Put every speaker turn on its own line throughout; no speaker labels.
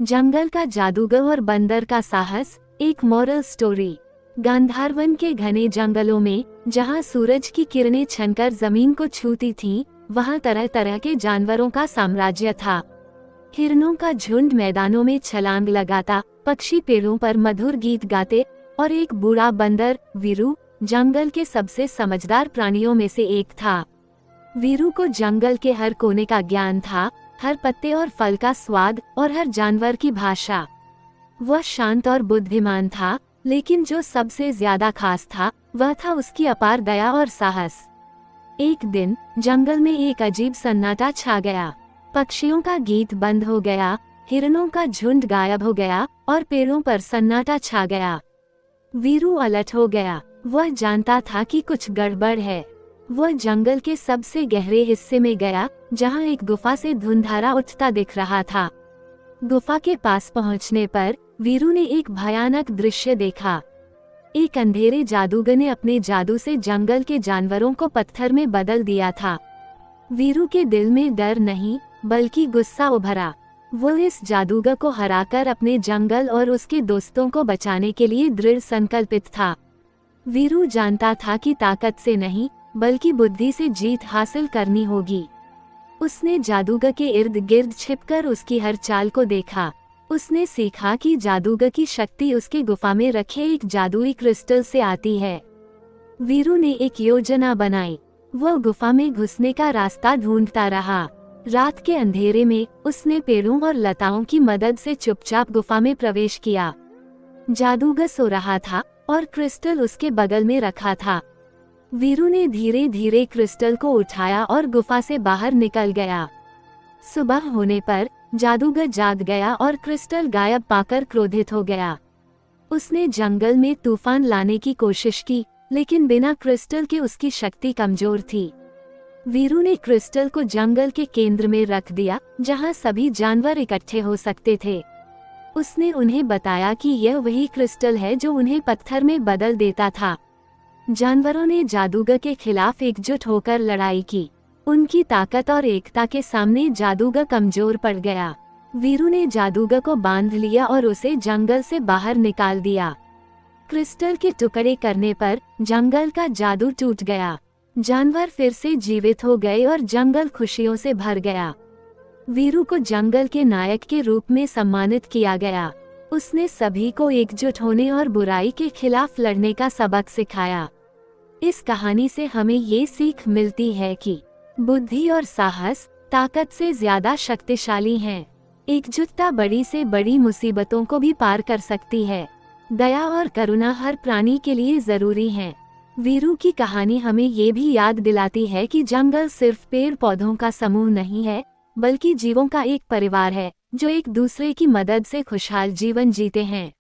जंगल का जादूगर और बंदर का साहस, एक मॉरल स्टोरी। गांधारवन के घने जंगलों में, जहां सूरज की किरणें छनकर जमीन को छूती थीं, वहां तरह तरह के जानवरों का साम्राज्य था। हिरणों का झुंड मैदानों में छलांग लगाता, पक्षी पेड़ों पर मधुर गीत गाते, और एक बूढ़ा बंदर, वीरू, जंगल के सबसे समझदार प्राणियों में से एक था। वीरू को जंगल के हर कोने का ज्ञान था, हर पत्ते और फल का स्वाद और हर जानवर की भाषा। वह शांत और बुद्धिमान था, लेकिन जो सबसे ज्यादा खास था, वह था उसकी अपार दया और साहस। एक दिन जंगल में एक अजीब सन्नाटा छा गया। पक्षियों का गीत बंद हो गया, हिरणों का झुंड गायब हो गया और पेड़ों पर सन्नाटा छा गया। वीरू अलर्ट हो गया। वह जानता था कि कुछ गड़बड़ है। वह जंगल के सबसे गहरे हिस्से में गया, जहां एक गुफा से धुंधारा उठता दिख रहा था। गुफा के पास पहुंचने पर वीरू ने एक भयानक दृश्य देखा। एक अंधेरे जादूगर ने अपने जादू से जंगल के जानवरों को पत्थर में बदल दिया था। वीरू के दिल में डर नहीं, बल्कि गुस्सा उभरा। वो इस जादूगर को हराकर अपने जंगल और उसके दोस्तों को बचाने के लिए दृढ़ संकल्पित था। वीरू जानता था कि ताकत से नहीं, बल्कि बुद्धि से जीत हासिल करनी होगी। उसने जादूगर के इर्द गिर्द छिपकर उसकी हर चाल को देखा। उसने सीखा कि जादूगर की शक्ति उसके गुफा में रखे एक जादुई क्रिस्टल से आती है। वीरू ने एक योजना बनाई। वह गुफा में घुसने का रास्ता ढूंढता रहा। रात के अंधेरे में उसने पेड़ों और लताओं की मदद से चुपचाप गुफा में प्रवेश किया। जादूगर सो रहा था और क्रिस्टल उसके बगल में रखा था। वीरू ने धीरे धीरे क्रिस्टल को उठाया और गुफा से बाहर निकल गया। सुबह होने पर जादूगर जाग गया और क्रिस्टल गायब पाकर क्रोधित हो गया। उसने जंगल में तूफान लाने की कोशिश की, लेकिन बिना क्रिस्टल के उसकी शक्ति कमजोर थी। वीरू ने क्रिस्टल को जंगल के केंद्र में रख दिया, जहां सभी जानवर इकट्ठे हो सकते थे। उसने उन्हें बताया कि यह वही क्रिस्टल है जो उन्हें पत्थर में बदल देता था। जानवरों ने जादूगर के खिलाफ एकजुट होकर लड़ाई की। उनकी ताकत और एकता के सामने जादूगर कमजोर पड़ गया। वीरू ने जादूगर को बांध लिया और उसे जंगल से बाहर निकाल दिया। क्रिस्टल के टुकड़े करने पर जंगल का जादू टूट गया। जानवर फिर से जीवित हो गए और जंगल खुशियों से भर गया। वीरू को जंगल के नायक के रूप में सम्मानित किया गया। उसने सभी को एकजुट होने और बुराई के खिलाफ लड़ने का सबक सिखाया। इस कहानी से हमें ये सीख मिलती है कि बुद्धि और साहस ताकत से ज्यादा शक्तिशाली हैं। एकजुटता बड़ी से बड़ी मुसीबतों को भी पार कर सकती है। दया और करुणा हर प्राणी के लिए जरूरी है। वीरू की कहानी हमें ये भी याद दिलाती है कि जंगल सिर्फ पेड़ पौधों का समूह नहीं है, बल्कि जीवों का एक परिवार है, जो एक दूसरे की मदद से खुशहाल जीवन जीते हैं।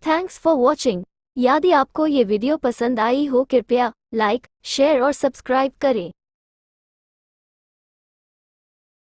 Thanks for watching. यदि आपको ये वीडियो पसंद आई हो, कृपया लाइक, शेयर और सब्सक्राइब करें।